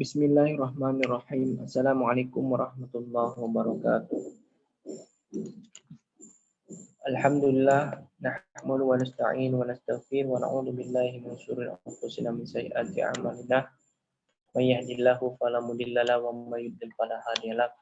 Bismillahirrahmanirrahim. Assalamualaikum warahmatullahi wabarakatuh. Alhamdulillah nahmadu wa nasta'in wa nastaghfir wa na'udzu billahi min syururi anfusina min sayyiati a'malina. May yahdihillahu fala mudilla lahu wa may yudlil fala hadiya lahu.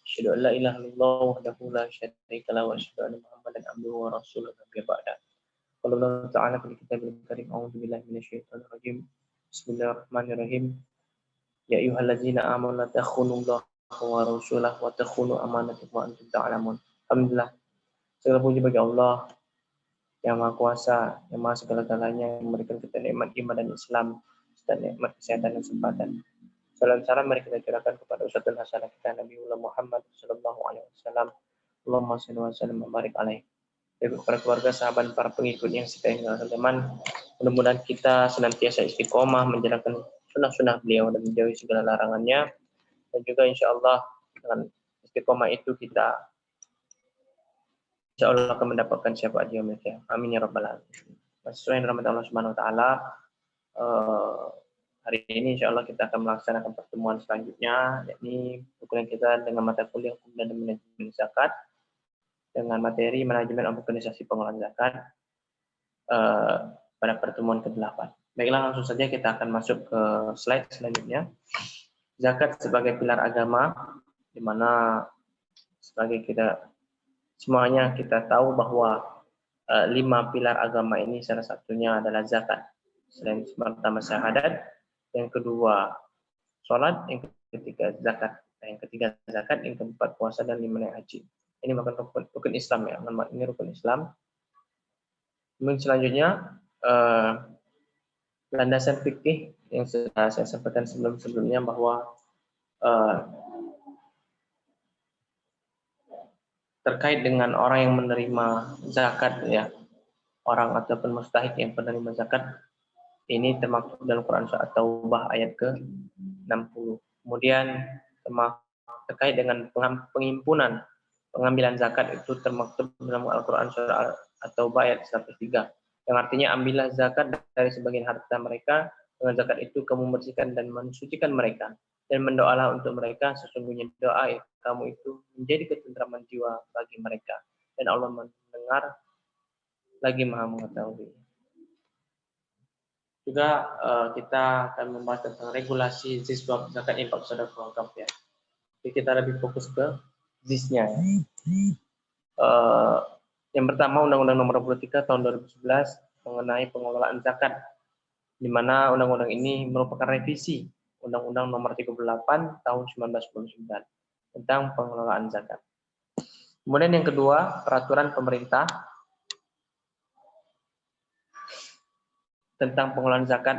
Asyhadu an la ilaha illallah wahdahu la syarika lahu wa asyhadu anna Muhammadan abduhu wa rasuluhu nabiyya ba'da. Qala Allah ta'ala fi kitabil karim a'udzu billahi minasyaitonir rajim. Bismillahirrahmanirrahim. Ya ayyuhallazina amanu la takhunullaha wa rasulahu wa takhunu amanatakum wa antum ta'lamun. Alhamdulillah. Segala puji bagi Allah yang Maha Kuasa, yang Maha segala-galanya, yang memberikan kita nikmat iman dan Islam dan nikmat kesehatan dan kesempatan. Salam mari kita curahkan kepada Ustadzul Hasanah kita Nabiullah Muhammad sallallahu alaihi wasallam. Allahumma shalli wa sallim wa barik alaihi. Para keluarga, sahabat, para pengikut yang setia teman, mudah-mudahan kita senantiasa istiqomah menjalankan sunnah-sunnah beliau dan menjauhi segala larangannya, dan juga insya Allah dengan istiqomah itu kita insya Allah akan mendapatkan syafaat yaumil qiyamah. Amin ya rabbal alamin. Sesuai dengan rahmat Allah Subhanahu wa taala, hari ini insya Allah kita akan melaksanakan pertemuan selanjutnya, yakni perkuliahan kita dengan mata kuliah hukum dan manajemen zakat dengan materi manajemen organisasi pengelolaan zakat pada pertemuan ke-8. Baiklah, langsung saja kita akan masuk ke slide selanjutnya. Zakat sebagai pilar agama, di mana sebagai kita semuanya kita tahu bahwa 5 pilar agama ini salah satunya adalah zakat. Selain pertama syahadat, yang kedua sholat, yang ketiga zakat, yang ketiga zakat, yang keempat puasa, dan 5 haji. Ini merupakan rukun Islam ya, ini rukun Islam. Kemudian selanjutnya landasan fikih yang sudah saya sampaikan sebelumnya bahwa terkait dengan orang yang menerima zakat ya, orang ataupun mustahik yang penerima zakat, ini termaktub dalam Quran Surat Taubah ayat ke-60. Kemudian terkait dengan pengambilan zakat itu termaktub dalam Al-Quran Surat Taubah ayat 103. Yang artinya ambillah zakat dari sebagian harta mereka, dengan zakat itu kamu membersihkan dan mensucikan mereka, dan mendoalah untuk mereka, sesungguhnya doa kamu itu menjadi ketentraman jiwa bagi mereka, dan Allah mendengar lagi Maha mengetahui. Juga kita akan membahas tentang regulasi ZIS zakat infak sedekah wakaf ya. Jadi kita lebih fokus ke ZIS-nya ya. Yang pertama Undang-Undang Nomor 23 Tahun 2011 mengenai pengelolaan zakat, di mana undang-undang ini merupakan revisi Undang-Undang Nomor 38 Tahun 1999 tentang pengelolaan zakat. Kemudian yang kedua, peraturan pemerintah tentang pengelolaan zakat.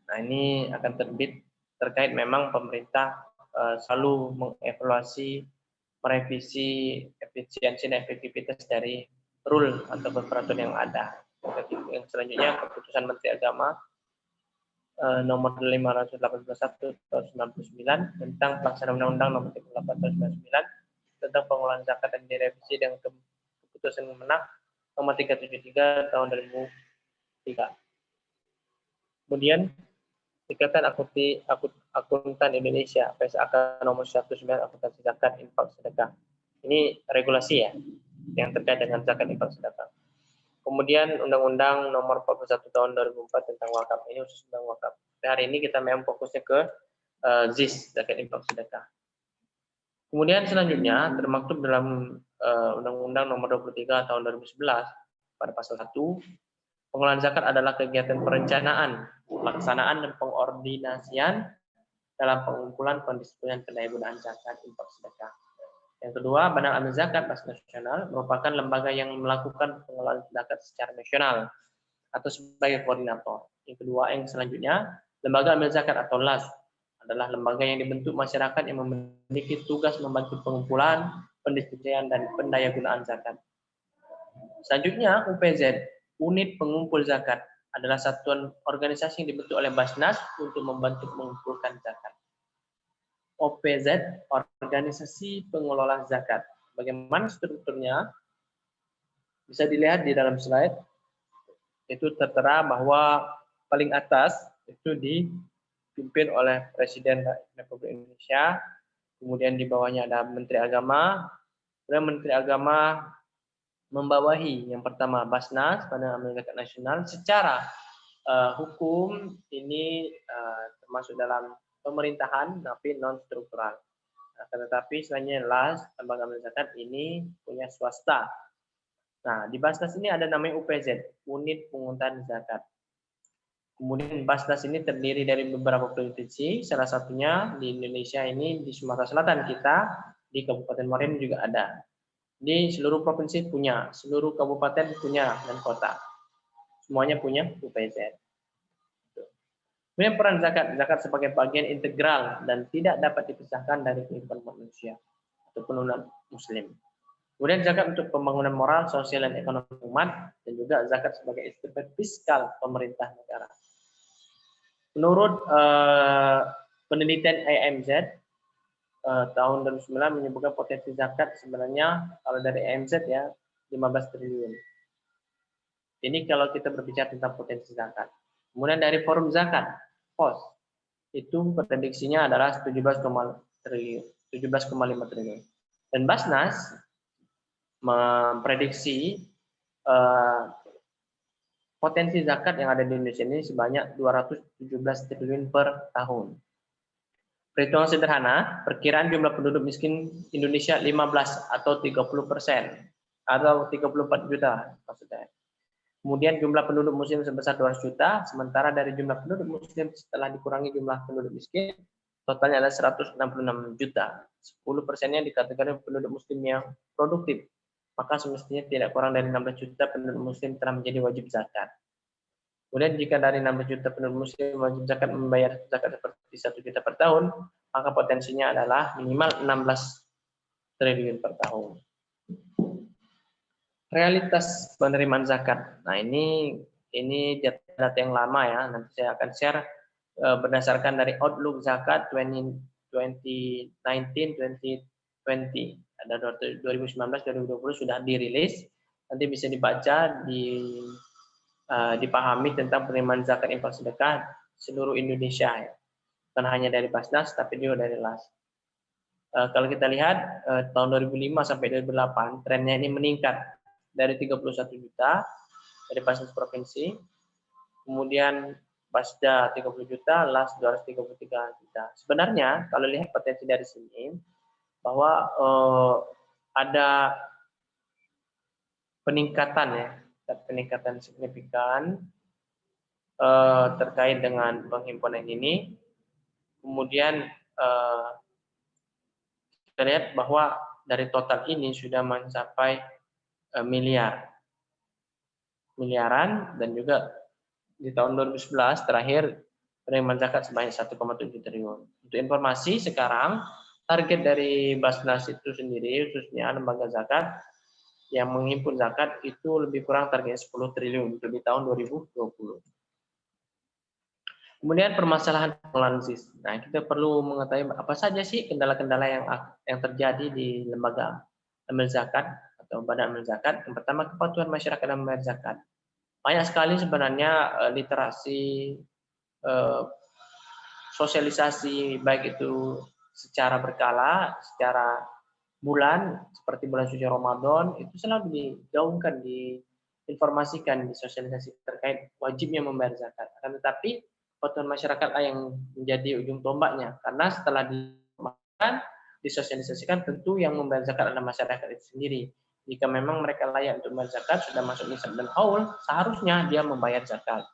Nah, ini akan terbit terkait memang pemerintah selalu mengevaluasi, merevisi efisiensi dan efektivitas dari rule atau peraturan yang ada. Yang selanjutnya keputusan Menteri Agama nomor 581 tahun 99 tentang pelaksanaan Undang-Undang nomor 38 tahun 99 tentang pengelolaan zakat dan direvisi dengan keputusan Kemenak nomor 373 tahun 2003. Kemudian Ikatan Akuntan Indonesia PSAK nomor 19 akuntansi zakat infak sedekah. Ini regulasi ya yang terkait dengan zakat infak sedekah. Kemudian Undang-Undang Nomor 41 Tahun 2004 tentang wakaf, ini khusus tentang wakaf. Hari ini kita memang fokusnya ke ZIS zakat infak sedekah. Kemudian selanjutnya termaktub dalam Undang-Undang Nomor 23 Tahun 2011 pada pasal 1, pengelolaan zakat adalah kegiatan perencanaan, pelaksanaan dan pengordinasian dalam pengumpulan, pendistribusian, pendayagunaan zakat infak sedekah. Yang kedua, Badan Amil Zakat Bas Nasional merupakan lembaga yang melakukan pengelolaan zakat secara nasional atau sebagai koordinator. Yang kedua, yang selanjutnya, Lembaga Amil Zakat atau LAS adalah lembaga yang dibentuk masyarakat yang memiliki tugas membantu pengumpulan, pendistribusian, dan pendayagunaan zakat. Selanjutnya, UPZ, Unit Pengumpul Zakat, adalah satuan organisasi yang dibentuk oleh Basnas untuk membantu mengumpulkan zakat. OPZ, Organisasi Pengelola Zakat. Bagaimana strukturnya? Bisa dilihat di dalam slide. Itu tertera bahwa paling atas itu di dipimpin oleh Presiden Republik Indonesia, kemudian di bawahnya ada Menteri Agama, kemudian Menteri Agama membawahi yang pertama Basnas, Badan Amil Zakat Nasional. Secara hukum ini termasuk dalam pemerintahan tapi non struktural. Tetapi selainnya LAS, Lembaga Amil Zakat ini punya swasta. Nah, di Basnas ini ada namanya UPZ, Unit Pungutan Zakat. Kemudian Basnas ini terdiri dari beberapa provinsi, salah satunya di Indonesia ini di Sumatera Selatan kita, di Kabupaten Muarem juga ada. Di seluruh provinsi punya, seluruh kabupaten punya, dan kota. Semuanya punya UPZ. Kemudian peran zakat. Zakat sebagai bagian integral dan tidak dapat dipisahkan dari kehidupan manusia ataupun umat muslim. Kemudian zakat untuk pembangunan moral, sosial, dan ekonomi umat, dan juga zakat sebagai instrumen fiskal pemerintah negara. Menurut penelitian AMZ, tahun 2009 menyebutkan potensi zakat sebenarnya kalau dari AMZ ya 15 triliun. Ini kalau kita berbicara tentang potensi zakat. Kemudian dari Forum Zakat, POS, itu prediksinya adalah 17,5 triliun. Dan Basnas memprediksi potensi zakat yang ada di Indonesia ini sebanyak 217 triliun per tahun. Perhitungan sederhana, perkiraan jumlah penduduk miskin Indonesia 15 atau 30%, atau 34 juta maksudnya. Kemudian jumlah penduduk muslim sebesar 200 juta, sementara dari jumlah penduduk muslim setelah dikurangi jumlah penduduk miskin, totalnya adalah 166 juta. 10%-nya dikategorikan penduduk muslim yang produktif. Maka semestinya tidak kurang dari 16 juta penduduk muslim telah menjadi wajib zakat. Kemudian jika dari 16 juta penduduk muslim wajib zakat membayar zakat seperti 1 juta per tahun, maka potensinya adalah minimal 16 triliun per tahun. Realitas penerimaan zakat. Nah, ini data yang lama ya. Nanti saya akan share berdasarkan dari Outlook Zakat 2019-2020. Ada 2019-2020 sudah dirilis. Nanti bisa dibaca, dipahami tentang penerimaan zakat infak sedekah seluruh Indonesia ya. Bukan hanya dari Basnas tapi juga dari LAS. Kalau kita lihat tahun 2005 sampai 2008 trennya ini meningkat dari 31 juta dari Basnas provinsi, kemudian Basda 30 juta, LAS 233 juta. Sebenarnya kalau lihat potensi dari sini bahwa ada peningkatan signifikan terkait dengan penghimpunan ini. Kemudian kita lihat bahwa dari total ini sudah mencapai miliaran, dan juga di tahun 2011 terakhir penerimaan zakat sebanyak 1,7 triliun. Untuk informasi sekarang target dari Basnas itu sendiri khususnya lembaga zakat yang menghimpun zakat itu lebih kurang targetnya 10 triliun untuk di tahun 2020. Kemudian permasalahan pengelolaan ZIS. Nah, kita perlu mengetahui apa saja sih kendala-kendala yang terjadi di lembaga amil zakat atau badan amil zakat. Yang pertama, kepatuhan masyarakat dalam membayar zakat. Banyak sekali sebenarnya literasi, sosialisasi baik itu secara berkala, secara bulan, seperti bulan suci Ramadan, itu selalu digaungkan, diinformasikan, disosialisasi terkait wajibnya membayar zakat. Akan tetapi kepatuhan masyarakat yang menjadi ujung tombaknya, karena setelah disosialisasikan tentu yang membayar zakat adalah masyarakat itu sendiri. Jika memang mereka layak untuk membayar zakat, sudah masuk nisab dan haul, seharusnya dia membayar zakat.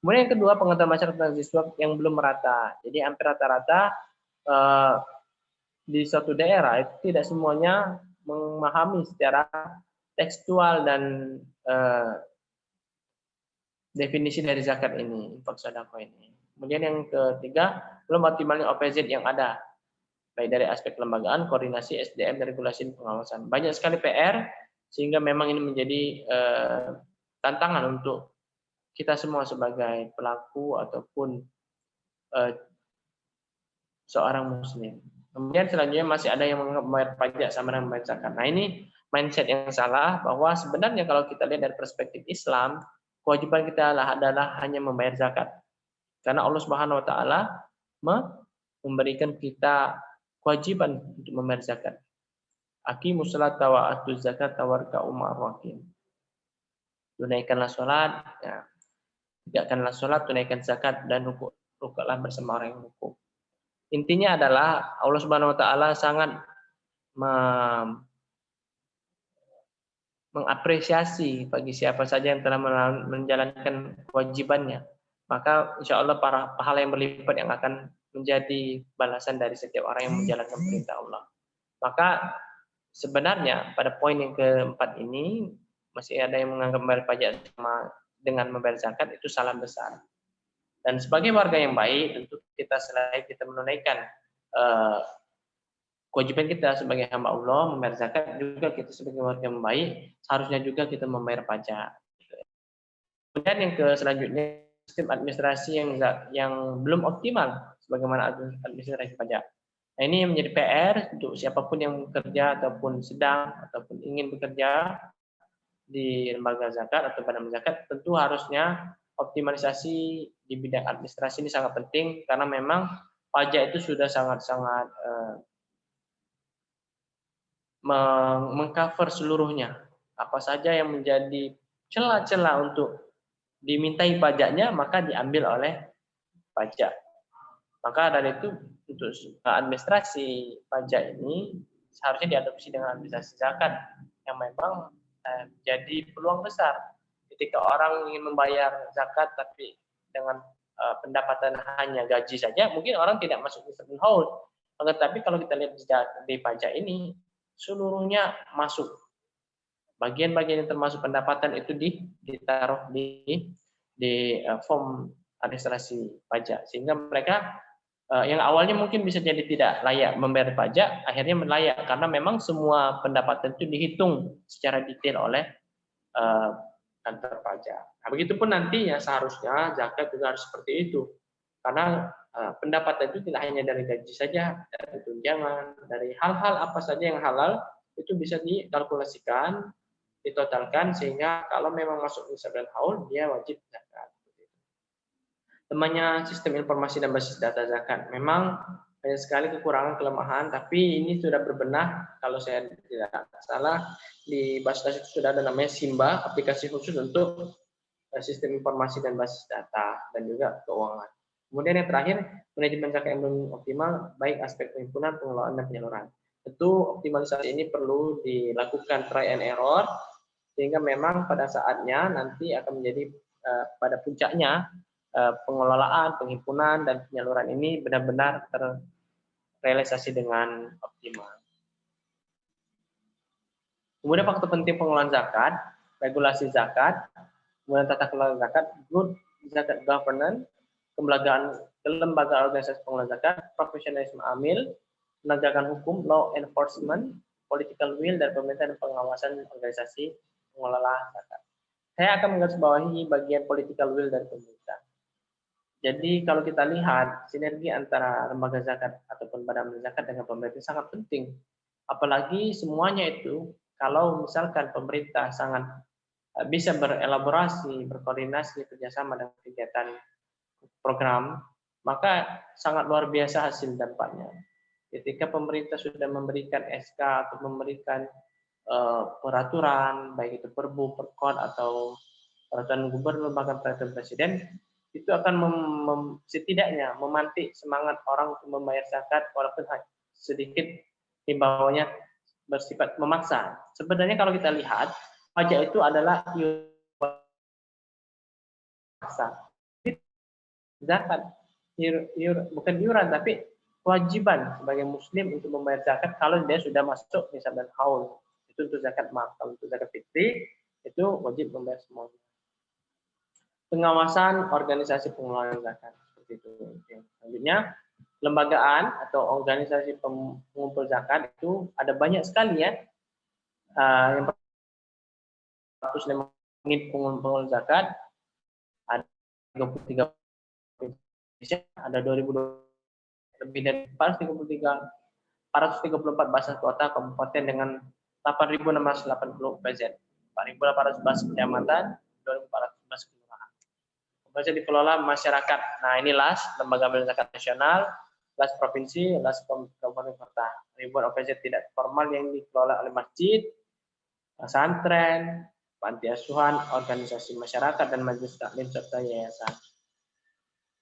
Kemudian yang kedua, pengetahuan masyarakat tentang siswa yang belum merata. Jadi hampir rata-rata di suatu daerah itu tidak semuanya memahami secara tekstual dan definisi dari zakat ini, infak sedekah ini. Kemudian yang ketiga, belum optimalnya OPZ yang ada, baik dari aspek kelembagaan, koordinasi, SDM, dan regulasi dan pengawasan. Banyak sekali PR, sehingga memang ini menjadi tantangan untuk kita semua sebagai pelaku ataupun seorang muslim. Kemudian selanjutnya masih ada yang membayar pajak sama dengan membayar zakat. Nah, ini mindset yang salah, bahwa sebenarnya kalau kita lihat dari perspektif Islam, kewajiban kita adalah hanya membayar zakat. Karena Allah Subhanahu wa taala memberikan kita kewajiban untuk membayar zakat. Aqimus sholata wa atuz zakata warka'u ma'ar rakin. Tunaikanlah salat, ya. Tegakkanlah salat, tunaikan zakat dan rukuklah bersama orang yang rukuk. Intinya adalah Allah Subhanahu wa taala sangat mengapresiasi bagi siapa saja yang telah menjalankan kewajibannya. Maka insya Allah pahala yang berlipat yang akan menjadi balasan dari setiap orang yang menjalankan perintah Allah. Maka sebenarnya pada poin yang keempat ini masih ada yang menganggap membayar pajak sama dengan membayar zakat itu salah besar. Dan sebagai warga yang baik tentu kita selain kita menunaikan kewajiban kita sebagai hamba Allah membayar zakat, juga kita sebagai warga yang baik seharusnya juga kita membayar pajak. Kemudian yang selanjutnya sistem administrasi yang belum optimal sebagaimana administrasi pajak. Nah, ini menjadi PR untuk siapapun yang bekerja ataupun sedang ataupun ingin bekerja di lembaga zakat atau badan zakat, tentu harusnya optimalisasi di bidang administrasi ini sangat penting karena memang pajak itu sudah sangat-sangat mengcover seluruhnya. Apa saja yang menjadi celah-celah untuk dimintai pajaknya maka diambil oleh pajak. Maka dari itu untuk administrasi pajak ini seharusnya diadopsi dengan administrasi zakat yang memang jadi peluang besar. Ketika orang ingin membayar zakat tapi dengan pendapatan hanya gaji saja, mungkin orang tidak masuk di seven haul. Tetapi kalau kita lihat di pajak ini seluruhnya masuk. Bagian-bagian yang termasuk pendapatan itu ditaruh di form administrasi pajak sehingga mereka yang awalnya mungkin bisa jadi tidak layak membayar pajak, akhirnya layak karena memang semua pendapatan itu dihitung secara detail oleh kantor pajak. Nah, begitupun nantinya seharusnya zakat juga harus seperti itu, karena pendapatan itu tidak hanya dari gaji saja, dari tunjangan, dari hal-hal apa saja yang halal itu bisa dikalkulasikan, ditotalkan sehingga kalau memang masuk nisab haul dia wajib zakat. Temannya sistem informasi dan basis data zakat. Memang banyak sekali kekurangan, kelemahan, tapi ini sudah berbenah. Kalau saya tidak salah, di Basnas itu sudah ada namanya Simba, aplikasi khusus untuk sistem informasi dan basis data, dan juga keuangan. Kemudian yang terakhir, manajemen zakat yang belum optimal, baik aspek penghimpunan, pengelolaan, dan penyaluran. Tentu optimalisasi ini perlu dilakukan try and error, sehingga memang pada saatnya nanti akan menjadi pada puncaknya pengelolaan, penghimpunan, dan penyaluran ini benar-benar terrealisasi dengan optimal. Kemudian faktor penting pengelolaan zakat, regulasi zakat, kemudian tata kelola zakat, good zakat governance, kelembagaan organisasi pengelola zakat, profesionalisme amil, penegakan hukum, law enforcement, political will, dan pemerintah dan pengawasan organisasi pengelola zakat. Saya akan menggarisbawahi bagian political will dan pemerintah. Jadi kalau kita lihat sinergi antara lembaga zakat ataupun badan zakat dengan pemerintah sangat penting. Apalagi semuanya itu kalau misalkan pemerintah sangat bisa berelaborasi, berkoordinasi, kerjasama dengan kegiatan program, maka sangat luar biasa hasil dampaknya. Ketika pemerintah sudah memberikan SK atau memberikan peraturan, baik itu Perbu, Perkod atau peraturan gubernur bahkan peraturan presiden, itu akan setidaknya memantik semangat orang untuk membayar zakat walaupun sedikit himbauannya bersifat memaksa. Sebenarnya kalau kita lihat pajak itu adalah paksa. Zakat bukan iuran tapi kewajiban sebagai muslim untuk membayar zakat kalau dia sudah masuk nisab dan haul. Itu untuk zakat mal. Kalau untuk zakat fitri itu wajib membayar semuanya. Pengawasan organisasi pengelolaan zakat seperti itu. Selanjutnya lembagaan atau organisasi pengumpul zakat itu ada banyak sekali ya. Yang 105 unit pengumpul zakat, ada 33 ada 2000 lebih dari 434 basis kota kabupaten dengan 8.680 PZ, 4.811 kecamatan, 2.411 kelurahan. OPZ dikelola masyarakat. Nah, ini LAS, Lembaga Amil Zakat Nasional, LAS Provinsi, LAS Kabupaten Kota. Ribuan OPZ tidak formal yang dikelola oleh masjid, pesantren, panti asuhan, organisasi masyarakat, dan majelis taklim serta yayasan.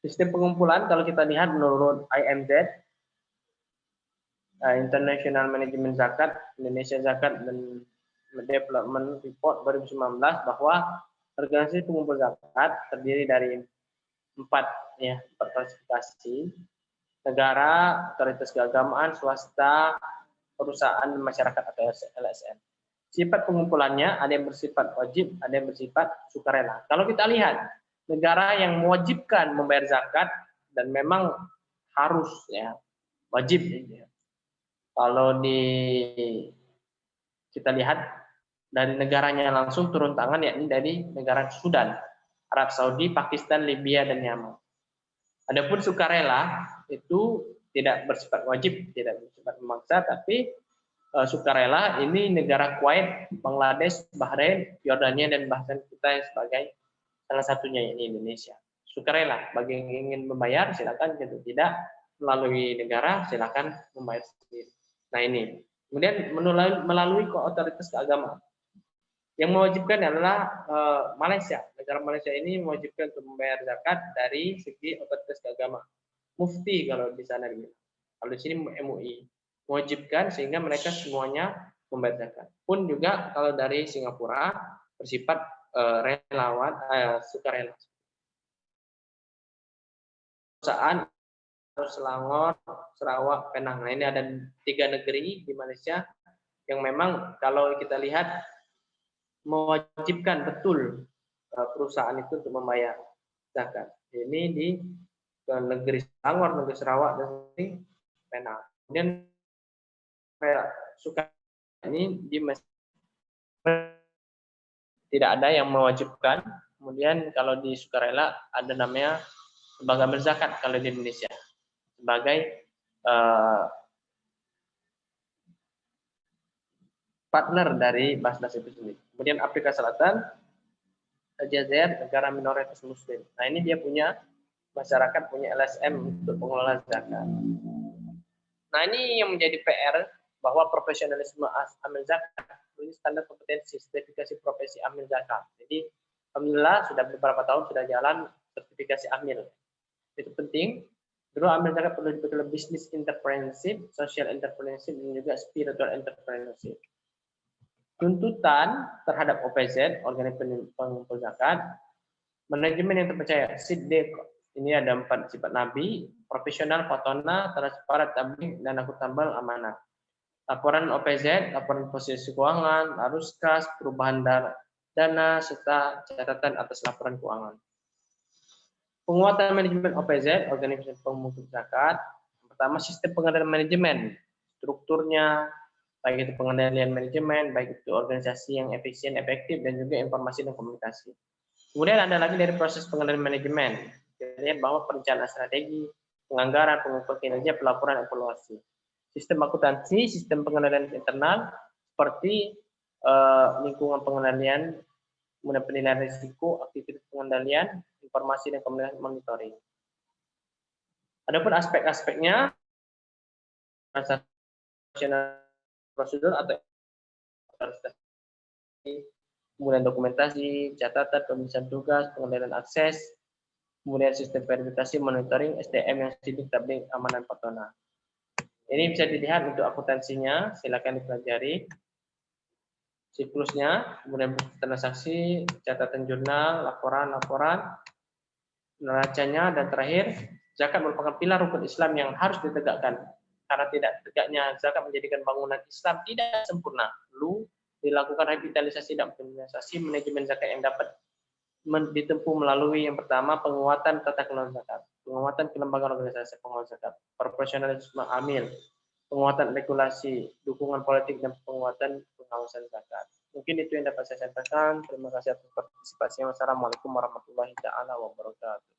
Sistem pengumpulan kalau kita lihat menurut IMZ, International Management Zakat, Indonesia Zakat dan Development Report 2019 bahwa organisasi pengumpul zakat terdiri dari empat klasifikasi: negara, otoritas keagamaan, swasta, perusahaan, masyarakat atau LSM. Sifat pengumpulannya ada yang bersifat wajib, ada yang bersifat sukarela. Kalau kita lihat negara yang mewajibkan membayar zakat dan memang harus wajib. Kalau kita lihat dari negaranya langsung turun tangan, yakni dari negara Sudan, Arab Saudi, Pakistan, Libya, dan Yaman. Adapun sukarela itu tidak bersifat wajib, tidak bersifat memaksa, tapi sukarela ini negara Kuwait, Bangladesh, Bahrain, Yordania, dan bahkan kita sebagai salah satunya, ini Indonesia. Sukarela, bagi yang ingin membayar silakan, gitu. Tidak melalui negara silakan membayar sendiri. Nah ini, kemudian melalui otoritas keagamaan. Yang mewajibkan adalah Malaysia. Negara Malaysia ini mewajibkan untuk membayar zakat dari segi otoritas keagamaan. Mufti kalau di sana dibilang. Kalau di sini MUI mewajibkan sehingga mereka semuanya membayar zakat. Pun juga kalau dari Singapura bersifat relawan, sukarela. Perusahaan Selangor, Sarawak, Penang. Nah, ini ada 3 negeri di Malaysia yang memang kalau kita lihat mewajibkan betul perusahaan itu untuk membayar zakat. Ini di negeri Selangor, negeri Sarawak, dan negeri Penang. Kemudian suka ini di tidak ada yang mewajibkan. Kemudian kalau di sukarela ada namanya lembaga berzakat kalau di Indonesia sebagai partner dari Basnas itu sendiri. Kemudian Afrika Selatan, Aljazair, negara minoritas Muslim. Nah ini dia punya masyarakat, punya LSM untuk pengelola zakat. Nah ini yang menjadi PR bahwa profesionalisme amil zakat ini standar kompetensi sertifikasi profesi amil zakat. Jadi alhamdulillah sudah beberapa tahun sudah jalan sertifikasi amil. Itu penting. Dulu amil zakat perlu dibetul bisnis entrepreneurship, social entrepreneurship, dan juga spiritual entrepreneurship. Tuntutan terhadap OPZ, organisasi pengumpul zakat, manajemen yang terpercaya, SIDDEK, ini ada 4 sifat nabi, profesional, fatona, transparan, tablik, dan akuntabel, amanah. Laporan OPZ, laporan posisi keuangan, arus kas, perubahan dana, serta catatan atas laporan keuangan. Penguatan manajemen OPZ, organisasi pengumpul zakat. Pertama, sistem pengendalian manajemen, strukturnya, baik itu pengendalian manajemen, baik itu organisasi yang efisien, efektif, dan juga informasi dan komunikasi. Kemudian ada lagi dari proses pengendalian manajemen. Kita lihat bahwa perencanaan strategi, penganggaran, pengukur kinerja, pelaporan, evaluasi. Sistem akuntansi, sistem pengendalian internal, seperti lingkungan pengendalian, kemudian penilaian risiko, aktivitas pengendalian, informasi dan komunikasi monitoring. Adapun aspek-aspeknya, prosedur atau kemudian dokumentasi, catatan, pemeriksaan tugas, pengendalian akses, kemudian sistem verifikasi, monitoring, SDM yang sidik, tablik, amanah, fatona. Ini bisa dilihat untuk akuntansinya, silakan dipelajari siklusnya, kemudian bukti transaksi, catatan jurnal, laporan, neracanya, dan terakhir, zakat merupakan pilar rukun Islam yang harus ditegakkan. Karena tidak tegaknya zakat menjadikan bangunan Islam tidak sempurna. Perlu dilakukan revitalisasi dan optimalisasi manajemen zakat yang dapat ditempuh melalui yang pertama, penguatan tata kelola zakat, penguatan kelembagaan organisasi pengelola zakat, profesionalisme amil, penguatan regulasi, dukungan politik, dan penguatan pengawasan zakat. Mungkin itu yang dapat saya sampaikan. Terima kasih atas partisipasinya. Wassalamualaikum warahmatullahi wabarakatuh.